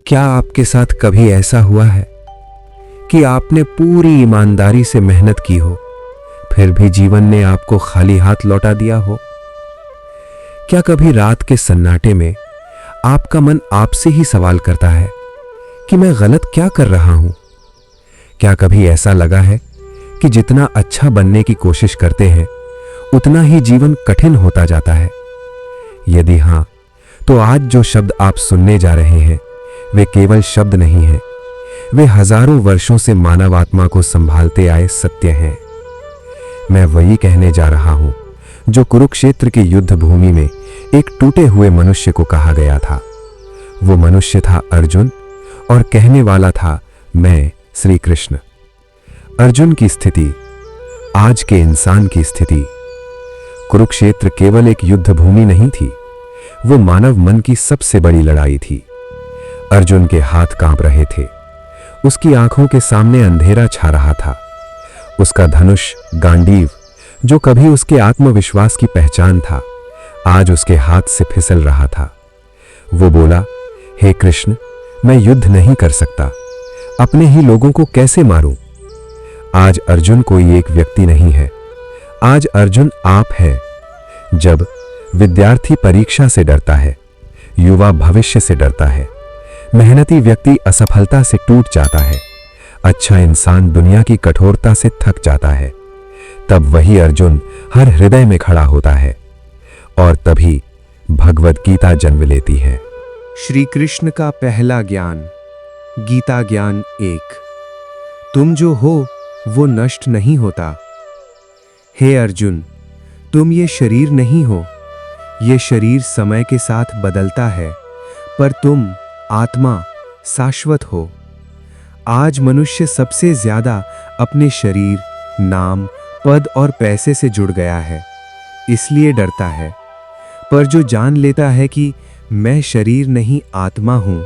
क्या आपके साथ कभी ऐसा हुआ है कि आपने पूरी ईमानदारी से मेहनत की हो, फिर भी जीवन ने आपको खाली हाथ लौटा दिया हो? क्या कभी रात के सन्नाटे में आपका मन आपसे ही सवाल करता है कि मैं गलत क्या कर रहा हूं? क्या कभी ऐसा लगा है कि जितना अच्छा बनने की कोशिश करते हैं उतना ही जीवन कठिन होता जाता है? यदि हां, तो आज जो शब्द आप सुनने जा रहे हैं वे केवल शब्द नहीं हैं, वे हजारों वर्षों से मानव आत्मा को संभालते आए सत्य हैं। मैं वही कहने जा रहा हूं जो कुरुक्षेत्र की युद्ध भूमि में एक टूटे हुए मनुष्य को कहा गया था। वो मनुष्य था अर्जुन और कहने वाला था मैं श्री कृष्ण। अर्जुन की स्थिति आज के इंसान की स्थिति। कुरुक्षेत्र केवल एक युद्ध भूमि नहीं थी, वो मानव मन की सबसे बड़ी लड़ाई थी। अर्जुन के हाथ कांप रहे थे, उसकी आंखों के सामने अंधेरा छा रहा था। उसका धनुष गांडीव, जो कभी उसके आत्मविश्वास की पहचान था, आज उसके हाथ से फिसल रहा था। वो बोला, हे कृष्ण, मैं युद्ध नहीं कर सकता, अपने ही लोगों को कैसे मारूं? आज अर्जुन कोई एक व्यक्ति नहीं है, आज अर्जुन आप है। जब विद्यार्थी परीक्षा से डरता है, युवा भविष्य से डरता है, मेहनती व्यक्ति असफलता से टूट जाता है, अच्छा इंसान दुनिया की कठोरता से थक जाता है, तब वही अर्जुन हर हृदय में खड़ा होता है और तभी भगवद गीता जन्म लेती है। श्री कृष्ण का पहला ज्ञान, गीता ज्ञान 1। तुम जो हो वो नष्ट नहीं होता। हे अर्जुन, तुम ये शरीर नहीं हो, ये शरीर समय के साथ बदलता है, पर तुम आत्मा शाश्वत हो। आज मनुष्य सबसे ज्यादा अपने शरीर, नाम, पद और पैसे से जुड़ गया है, इसलिए डरता है। पर जो जान लेता है कि मैं शरीर नहीं आत्मा हूं,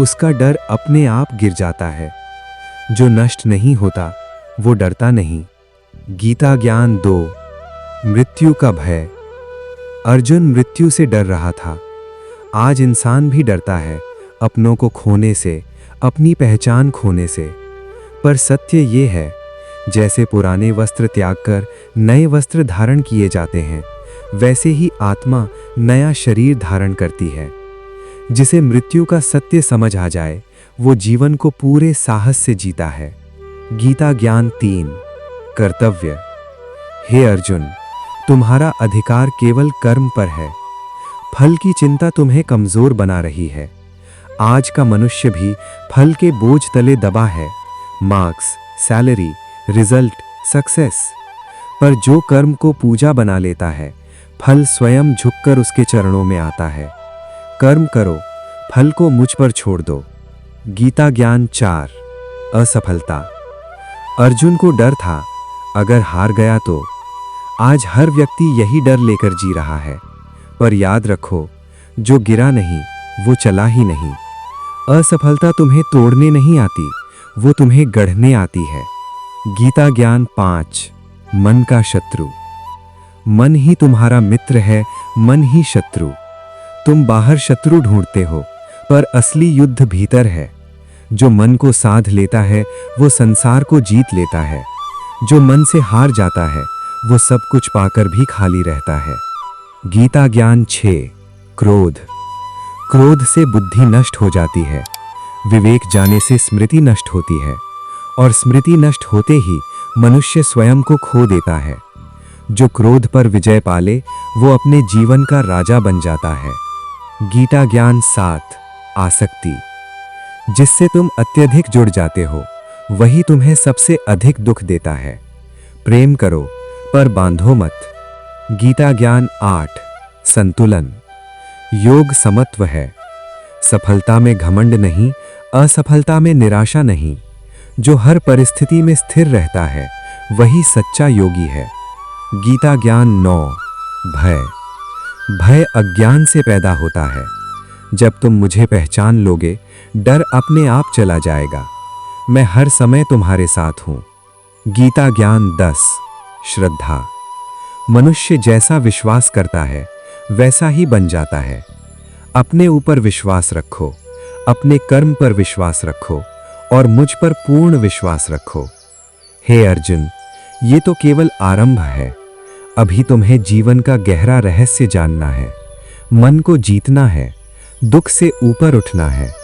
उसका डर अपने आप गिर जाता है। जो नष्ट नहीं होता वो डरता नहीं। गीता ज्ञान 2, मृत्यु का भय। अर्जुन मृत्यु से डर रहा था। आज इंसान भी डरता है, अपनों को खोने से, अपनी पहचान खोने से। पर सत्य ये है, जैसे पुराने वस्त्र त्याग कर नए वस्त्र धारण किए जाते हैं, वैसे ही आत्मा नया शरीर धारण करती है। जिसे मृत्यु का सत्य समझ आ जाए, वो जीवन को पूरे साहस से जीता है। गीता ज्ञान 3, कर्तव्य। हे अर्जुन, तुम्हारा अधिकार केवल कर्म पर है। फल की चिंता तुम्हें कमजोर बना रही है। आज का मनुष्य भी फल के बोझ तले दबा है, मार्क्स, सैलरी, रिजल्ट, सक्सेस। पर जो कर्म को पूजा बना लेता है, फल स्वयं झुककर उसके चरणों में आता है। कर्म करो, फल को मुझ पर छोड़ दो। गीता ज्ञान 4, असफलता। अर्जुन को डर था, अगर हार गया तो। आज हर व्यक्ति यही डर लेकर जी रहा है। पर याद रखो, जो गिरा नहीं वो चला ही नहीं। असफलता तुम्हें तोड़ने नहीं आती, वो तुम्हें गढ़ने आती है। गीता ज्ञान 5, मन का शत्रु। मन ही तुम्हारा मित्र है, मन ही शत्रु। तुम बाहर शत्रु ढूंढते हो, पर असली युद्ध भीतर है। जो मन को साध लेता है वो संसार को जीत लेता है। जो मन से हार जाता है वो सब कुछ पाकर भी खाली रहता है। गीता ज्ञान 6, क्रोध। क्रोध से बुद्धि नष्ट हो जाती है, विवेक जाने से स्मृति नष्ट होती है, और स्मृति नष्ट होते ही मनुष्य स्वयं को खो देता है। जो क्रोध पर विजय पाले वो अपने जीवन का राजा बन जाता है। गीता ज्ञान 7, आसक्ति। जिससे तुम अत्यधिक जुड़ जाते हो वही तुम्हें सबसे अधिक दुख देता है। प्रेम करो पर बांधो मत। गीता ज्ञान 8, संतुलन। योग समत्व है। सफलता में घमंड नहीं, असफलता में निराशा नहीं। जो हर परिस्थिति में स्थिर रहता है वही सच्चा योगी है। गीता ज्ञान 9, भय। भय अज्ञान से पैदा होता है। जब तुम मुझे पहचान लोगे, डर अपने आप चला जाएगा। मैं हर समय तुम्हारे साथ हूं। गीता ज्ञान 10, श्रद्धा। मनुष्य जैसा विश्वास करता है वैसा ही बन जाता है। अपने ऊपर विश्वास रखो, अपने कर्म पर विश्वास रखो और मुझ पर पूर्ण विश्वास रखो। हे अर्जुन, ये तो केवल आरंभ है। अभी तुम्हें जीवन का गहरा रहस्य जानना है, मन को जीतना है, दुख से ऊपर उठना है।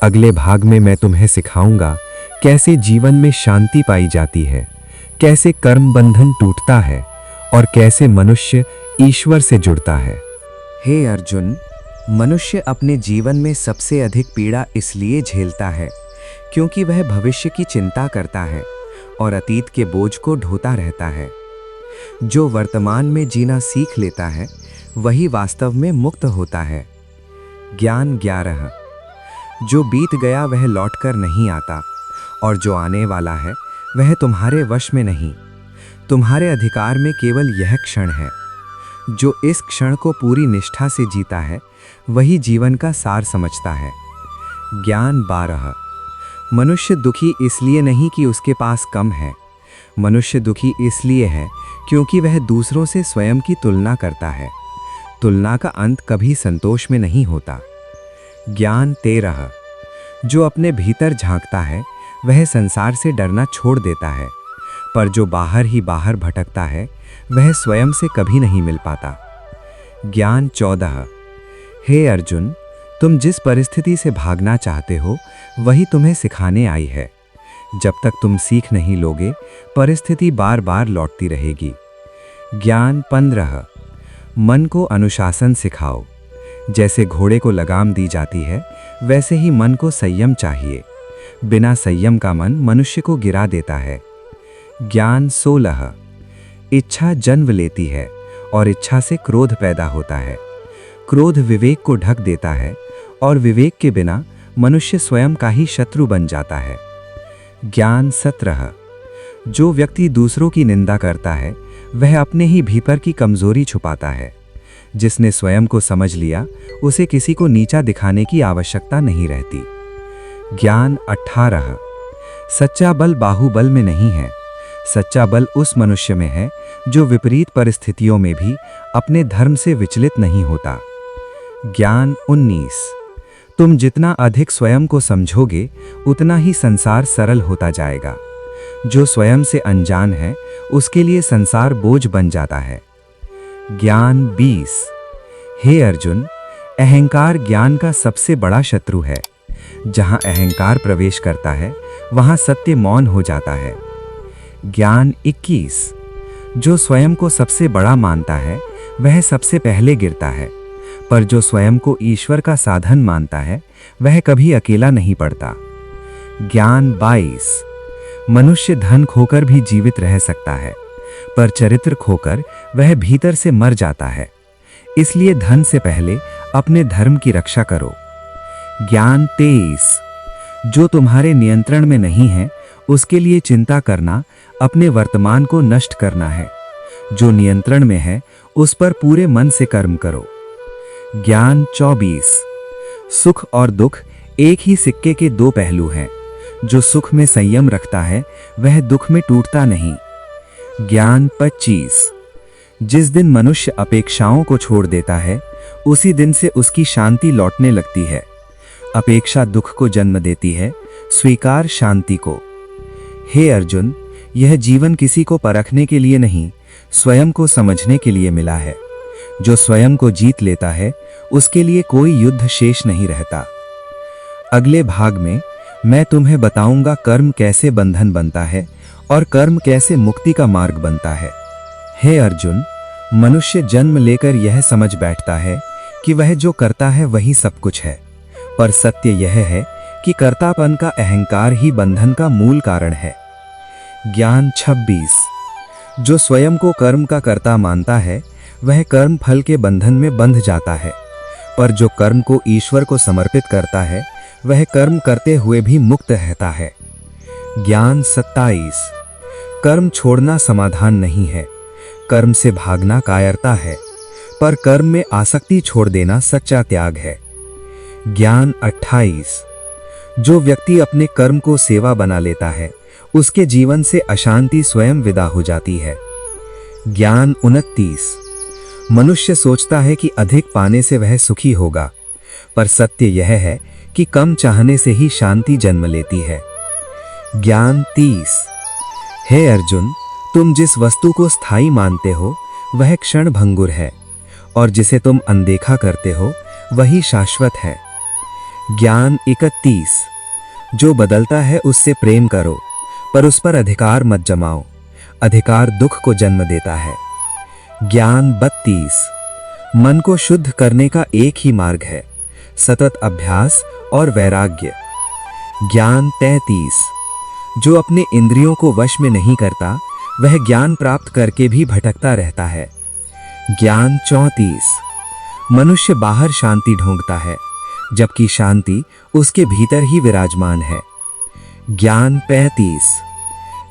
अगले भाग में मैं तुम्हें सिखाऊंगा कैसे जीवन में शांति पाई जाती है, कैसे कर्म बंधन टूटता है और कैसे मनुष्य ईश्वर से जुड़ता है। हे अर्जुन, मनुष्य अपने जीवन में सबसे अधिक पीड़ा इसलिए झेलता है क्योंकि वह भविष्य की चिंता करता है और अतीत के बोझ को ढोता रहता है। जो वर्तमान में जीना सीख लेता है वही वास्तव में मुक्त होता है। ज्ञान 11। जो बीत गया वह लौटकर नहीं आता और जो आने वाला है वह तुम्हारे वश में नहीं। तुम्हारे अधिकार में केवल यह क्षण है। जो इस क्षण को पूरी निष्ठा से जीता है वही जीवन का सार समझता है। ज्ञान 12। मनुष्य दुखी इसलिए नहीं कि उसके पास कम है, मनुष्य दुखी इसलिए है क्योंकि वह दूसरों से स्वयं की तुलना करता है। तुलना का अंत कभी संतोष में नहीं होता। ज्ञान 13। जो अपने भीतर झांकता है वह संसार से डरना छोड़ देता है, पर जो बाहर ही बाहर भटकता है वह स्वयं से कभी नहीं मिल पाता। ज्ञान 14। हे अर्जुन, तुम जिस परिस्थिति से भागना चाहते हो वही तुम्हें सिखाने आई है। जब तक तुम सीख नहीं लोगे परिस्थिति बार बार लौटती रहेगी। ज्ञान 15। मन को अनुशासन सिखाओ। जैसे घोड़े को लगाम दी जाती है वैसे ही मन को संयम चाहिए। बिना संयम का मन मनुष्य को गिरा देता है। ज्ञान 16। इच्छा जन्म लेती है और इच्छा से क्रोध पैदा होता है। क्रोध विवेक को ढक देता है और विवेक के बिना मनुष्य स्वयं का ही शत्रु बन जाता है। ज्ञान 17। जो व्यक्ति दूसरों की निंदा करता है वह अपने ही भीतर की कमजोरी छुपाता है। जिसने स्वयं को समझ लिया उसे किसी को नीचा दिखाने की आवश्यकता नहीं रहती। ज्ञान 18। सच्चा बल बाहुबल में नहीं है, सच्चा बल उस मनुष्य में है जो विपरीत परिस्थितियों में भी अपने धर्म से विचलित नहीं होता। ज्ञान 19। तुम जितना अधिक स्वयं को समझोगे उतना ही संसार सरल होता जाएगा। जो स्वयं से अनजान है उसके लिए संसार बोझ बन जाता है। ज्ञान 20। हे अर्जुन, अहंकार ज्ञान का सबसे बड़ा शत्रु है। जहां अहंकार प्रवेश करता है वहां सत्य मौन हो जाता है। ज्ञान 21। जो स्वयं को सबसे बड़ा मानता है वह सबसे पहले गिरता है, पर जो स्वयं को ईश्वर का साधन मानता है वह कभी अकेला नहीं पड़ता। ज्ञान 22। मनुष्य धन खोकर भी जीवित रह सकता है, पर चरित्र खोकर वह भीतर से मर जाता है। इसलिए धन से पहले अपने धर्म की रक्षा करो। ज्ञान 23। जो तुम्हारे नियंत्रण में नहीं है उसके लिए चिंता करना अपने वर्तमान को नष्ट करना है। जो नियंत्रण में है उस पर पूरे मन से कर्म करो। ज्ञान 24। सुख और दुख एक ही सिक्के के दो पहलू हैं। जो सुख में संयम रखता है वह दुख में टूटता नहीं। ज्ञान 25। जिस दिन मनुष्य अपेक्षाओं को छोड़ देता है उसी दिन से उसकी शांति लौटने लगती है। अपेक्षा दुख को जन्म देती है, स्वीकार शांति को। हे अर्जुन, यह जीवन किसी को परखने के लिए नहीं, स्वयं को समझने के लिए मिला है। जो स्वयं को जीत लेता है उसके लिए कोई युद्ध शेष नहीं रहता। अगले भाग में मैं तुम्हें बताऊंगा कर्म कैसे बंधन बनता है और कर्म कैसे मुक्ति का मार्ग बनता है। हे अर्जुन, मनुष्य जन्म लेकर यह समझ बैठता है कि वह जो करता है वही सब कुछ है, पर सत्य यह है कि कर्तापन का अहंकार ही बंधन का मूल कारण है। ज्ञान 26। जो स्वयं को कर्म का कर्ता मानता है वह कर्म फल के बंधन में बंध जाता है, पर जो कर्म को ईश्वर को समर्पित करता है वह कर्म करते हुए भी मुक्त रहता है। ज्ञान 27। कर्म छोड़ना समाधान नहीं है, कर्म से भागना कायरता है, पर कर्म में आसक्ति छोड़ देना सच्चा त्याग है। ज्ञान 28। जो व्यक्ति अपने कर्म को सेवा बना लेता है उसके जीवन से अशांति स्वयं विदा हो जाती है। ज्ञान 29। मनुष्य सोचता है कि अधिक पाने से वह सुखी होगा, पर सत्य यह है कि कम चाहने से ही शांति जन्म लेती है। ज्ञान 30। हे अर्जुन, तुम जिस वस्तु को स्थायी मानते हो वह क्षण भंगुर है, और जिसे तुम अनदेखा करते हो वही शाश्वत है। ज्ञान 31। जो बदलता है उससे प्रेम करो, पर उस पर अधिकार मत जमाओ, अधिकार दुख को जन्म देता है। ज्ञान 32। मन को शुद्ध करने का एक ही मार्ग है, सतत अभ्यास और वैराग्य। ज्ञान 33। जो अपने इंद्रियों को वश में नहीं करता वह ज्ञान प्राप्त करके भी भटकता रहता है। ज्ञान 34। मनुष्य बाहर शांति ढूंढता है, जबकि शांति उसके भीतर ही विराजमान है। ज्ञान 35।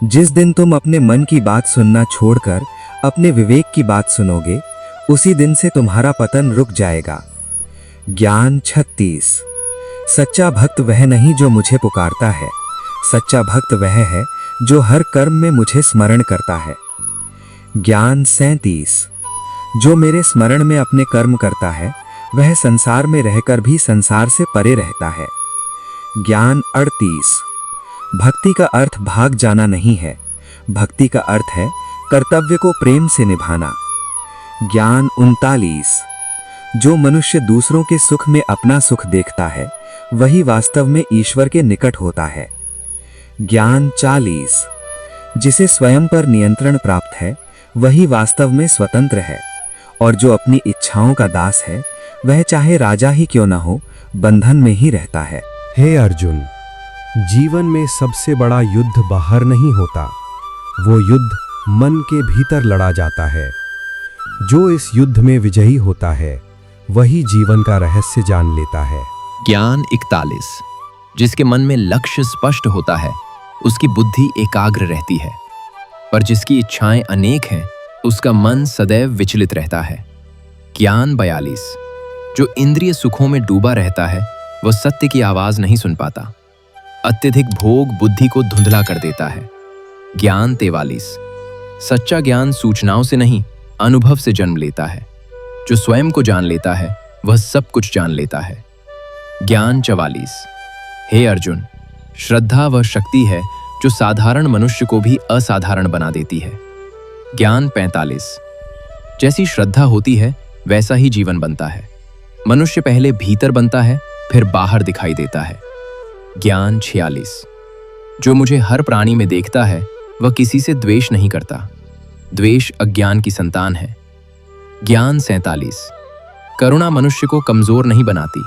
जिस दिन तुम अपने मन की बात सुनना छोड़कर अपने विवेक की बात सुनोगे, उसी दिन से तुम्हारा पतन रुक जाएगा। ज्ञान 36। सच्चा भक्त वह नहीं जो मुझे पुकारता है, सच्चा भक्त वह है जो हर कर्म में मुझे स्मरण करता है। ज्ञान 37। जो मेरे स्मरण में अपने कर्म करता है वह संसार में रहकर भी संसार से परे रहता है। ज्ञान 38। भक्ति का अर्थ भाग जाना नहीं है, भक्ति का अर्थ है कर्तव्य को प्रेम से निभाना। ज्ञान 39। जो मनुष्य दूसरों के सुख में अपना सुख देखता है वही वास्तव में ईश्वर के निकट होता है। ज्ञान 40। जिसे स्वयं पर नियंत्रण प्राप्त है वही वास्तव में स्वतंत्र है, और जो अपनी इच्छाओं का दास है वह चाहे राजा ही क्यों न हो, बंधन में ही रहता है। हे अर्जुन, जीवन में सबसे बड़ा युद्ध बाहर नहीं होता, वो युद्ध मन के भीतर लड़ा जाता है। जो इस युद्ध में विजयी होता है वही जीवन का रहस्य जान लेता है। ज्ञान 41। जिसके मन में लक्ष्य स्पष्ट होता है उसकी बुद्धि एकाग्र रहती है, पर जिसकी इच्छाएं अनेक हैं उसका मन सदैव विचलित रहता है। ज्ञान 42। जो इंद्रिय सुखों में डूबा रहता है वह सत्य की आवाज नहीं सुन पाता। अत्यधिक भोग बुद्धि को धुंधला कर देता है। ज्ञान 43। सच्चा ज्ञान सूचनाओं से नहीं, अनुभव से जन्म लेता है। जो स्वयं को जान लेता है वह सब कुछ जान लेता है। ज्ञान 44। हे अर्जुन, श्रद्धा वह शक्ति है जो साधारण मनुष्य को भी असाधारण बना देती है। ज्ञान 45। जैसी श्रद्धा होती है वैसा ही जीवन बनता है। मनुष्य पहले भीतर बनता है फिर बाहर दिखाई देता है। ज्ञान 46। जो मुझे हर प्राणी में देखता है वह किसी से द्वेष नहीं करता। द्वेष अज्ञान की संतान है। ज्ञान 47। करुणा मनुष्य को कमजोर नहीं बनाती,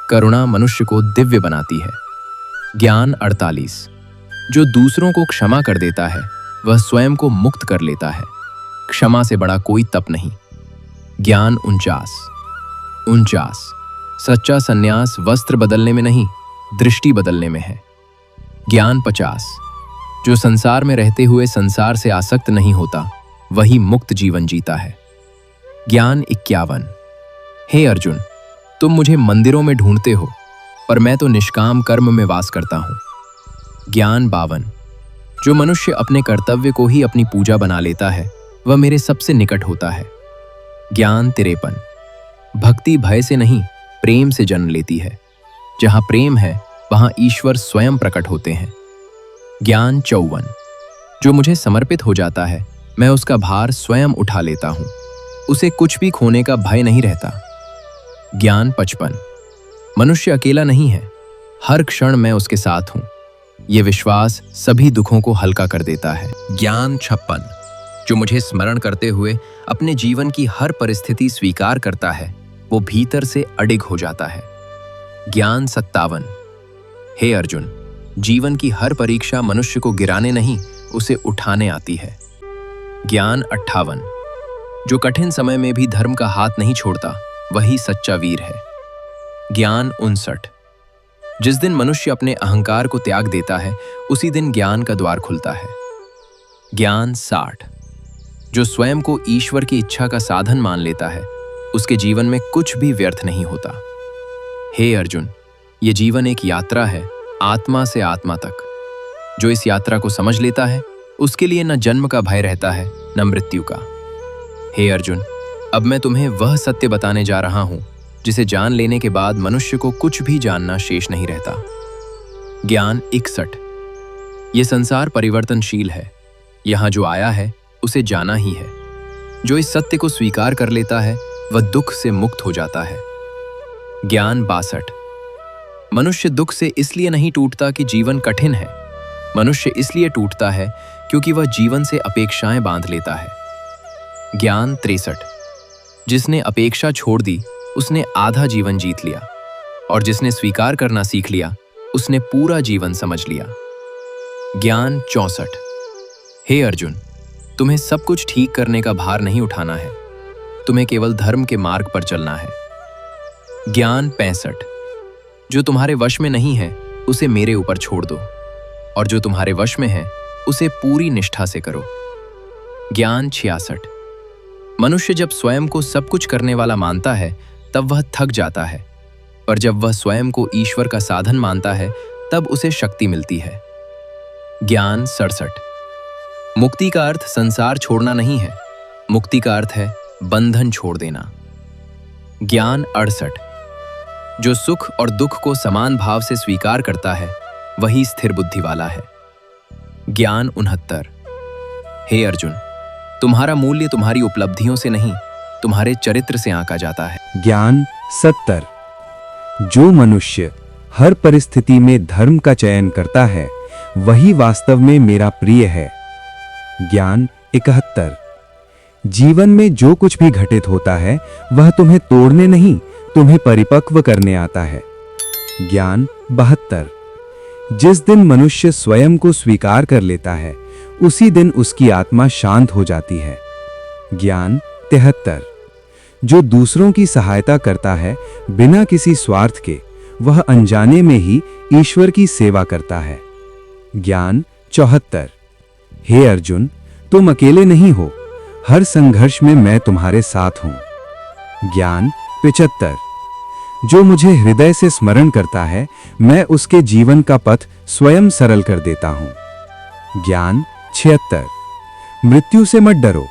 करुणा मनुष्य को दिव्य बनाती है। ज्ञान 48। जो दूसरों को क्षमा कर देता है वह स्वयं को मुक्त कर लेता है। क्षमा से बड़ा कोई तप नहीं। ज्ञान 49। सच्चा सन्यास वस्त्र बदलने में नहीं, दृष्टि बदलने में है। ज्ञान 50। जो संसार में रहते हुए संसार से आसक्त नहीं होता वही मुक्त जीवन जीता है। ज्ञान 51। हे अर्जुन, तुम मुझे मंदिरों में ढूंढते हो, पर मैं तो निष्काम कर्म में वास करता हूं। ज्ञान 52। जो मनुष्य अपने कर्तव्य को ही अपनी पूजा बना लेता है वह मेरे सबसे निकट होता है। ज्ञान 53। भक्ति भय से नहीं, प्रेम से जन्म लेती है। जहां प्रेम है वहां ईश्वर स्वयं प्रकट होते हैं। ज्ञान 54। जो मुझे समर्पित हो जाता है मैं उसका भार स्वयं उठा लेता हूं, उसे कुछ भी खोने का भय नहीं रहता। ज्ञान 55। मनुष्य अकेला नहीं है, हर क्षण मैं उसके साथ हूं। यह विश्वास सभी दुखों को हल्का कर देता है। ज्ञान 56। जो मुझे स्मरण करते हुए अपने जीवन की हर परिस्थिति स्वीकार करता है वो भीतर से अडिग हो जाता है। ज्ञान 57। हे अर्जुन, जीवन की हर परीक्षा मनुष्य को गिराने नहीं, उसे उठाने आती है। ज्ञान 58। जो कठिन समय में भी धर्म का हाथ नहीं छोड़ता वही सच्चा वीर है। ज्ञान 59। जिस दिन मनुष्य अपने अहंकार को त्याग देता है उसी दिन ज्ञान का द्वार खुलता है। ज्ञान 60। जो स्वयं को ईश्वर की इच्छा का साधन मान लेता है उसके जीवन में कुछ भी व्यर्थ नहीं होता। हे अर्जुन, ये जीवन एक यात्रा है, आत्मा से आत्मा तक। जो इस यात्रा को समझ लेता है उसके लिए न जन्म का भय रहता है न मृत्यु का। हे अर्जुन, अब मैं तुम्हें वह सत्य बताने जा रहा हूं जिसे जान लेने के बाद मनुष्य को कुछ भी जानना शेष नहीं रहता। ज्ञान 61। ये संसार परिवर्तनशील है। यहाँ जो आया है उसे जाना ही है। जो इस सत्य को स्वीकार कर लेता है वह दुख से मुक्त हो जाता है। ज्ञान 62। मनुष्य दुख से इसलिए नहीं टूटता कि जीवन कठिन है। मनुष्य इसलिए टूटता है क्योंकि वह जीवन से अपेक्षाएं बांध लेता है। ज्ञान 63। जिसने अपेक्षा छोड़ दी उसने आधा जीवन जीत लिया, और जिसने स्वीकार करना सीख लिया उसने पूरा जीवन समझ लिया। ज्ञान 64। हे अर्जुन, तुम्हें सब कुछ ठीक करने का भार नहीं उठाना है, तुम्हें केवल धर्म के मार्ग पर चलना है। ज्ञान 65। जो तुम्हारे वश में नहीं है उसे मेरे ऊपर छोड़ दो, और जो तुम्हारे वश में है उसे पूरी निष्ठा से करो। ज्ञान 66। मनुष्य जब स्वयं को सब कुछ करने वाला मानता है तब वह थक जाता है, पर जब वह स्वयं को ईश्वर का साधन मानता है तब उसे शक्ति मिलती है। ज्ञान 67। मुक्ति का अर्थ संसार छोड़ना नहीं है, मुक्ति का अर्थ है बंधन छोड़ देना। ज्ञान 68। जो सुख और दुख को समान भाव से स्वीकार करता है वही स्थिर बुद्धि वाला है। ज्ञान 69। हे अर्जुन, तुम्हारा मूल्य तुम्हारी उपलब्धियों से नहीं, तुम्हारे चरित्र से आंका जाता है। ज्ञान 70। जो मनुष्य हर परिस्थिति में धर्म का चयन करता है वही वास्तव में मेरा प्रिय है। ज्ञान 71। जीवन में जो कुछ भी घटित होता है वह तुम्हें तोड़ने नहीं, तुम्हें परिपक्व करने आता है। ज्ञान 72। जिस दिन मनुष्य स्वयं को स्वीकार कर लेता है उसी दिन उसकी आत्मा शांत हो जाती है। ज्ञान 73। जो दूसरों की सहायता करता है बिना किसी स्वार्थ के, वह अनजाने में ही ईश्वर की सेवा करता है। ज्ञान 74। हे अर्जुन, तुम अकेले नहीं हो, हर संघर्ष में मैं तुम्हारे साथ हूं। ज्ञान 75। जो मुझे हृदय से स्मरण करता है मैं उसके जीवन का पथ स्वयं सरल कर देता हूं। ज्ञान 76। मृत्यु से मत डरो,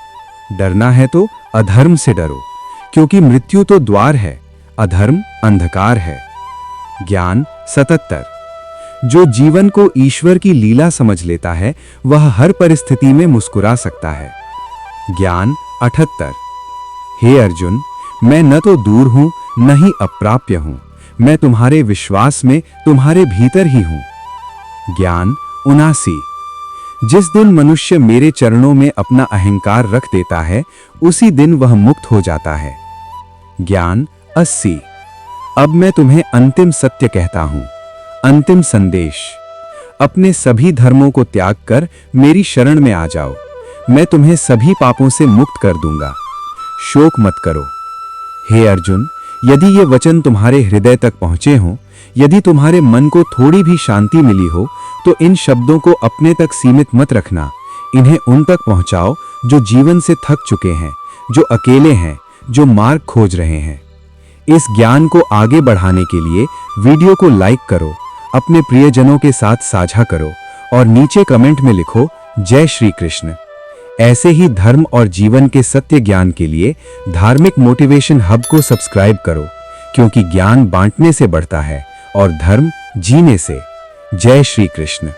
डरना है तो अधर्म से डरो, क्योंकि मृत्यु तो द्वार है, अधर्म अंधकार है। ज्ञान 77। जो जीवन को ईश्वर की लीला समझ लेता है वह हर परिस्थिति में मुस्कुरा सकता है। ज्ञान 78। हे अर्जुन, मैं न तो दूर हूं न ही अप्राप्य हूं, मैं तुम्हारे विश्वास में तुम्हारे भीतर ही हूं। ज्ञान 79। जिस दिन मनुष्य मेरे चरणों में अपना अहंकार रख देता है उसी दिन वह मुक्त हो जाता है। ज्ञान 80। अब मैं तुम्हें अंतिम सत्य कहता हूं, अंतिम संदेश। अपने सभी धर्मों को त्याग कर मेरी शरण में आ जाओ, मैं तुम्हें सभी पापों से मुक्त कर दूंगा। शोक मत करो। हे अर्जुन, यदि ये वचन तुम्हारे हृदय तक पहुंचे हों, यदि तुम्हारे मन को थोड़ी भी शांति मिली हो, तो इन शब्दों को अपने तक सीमित मत रखना, इन्हें उन तक पहुंचाओ जो जीवन से थक चुके हैं, जो अकेले हैं, जो मार्ग खोज रहे हैं। इस ज्ञान को आगे बढ़ाने के लिए वीडियो को लाइक करो, अपने प्रियजनों के साथ साझा करो और नीचे कमेंट में लिखो जय श्री कृष्ण। ऐसे ही धर्म और जीवन के सत्य ज्ञान के लिए धार्मिक मोटिवेशन हब को सब्सक्राइब करो, क्योंकि ज्ञान बांटने से बढ़ता है और धर्म जीने से। जय श्री कृष्ण।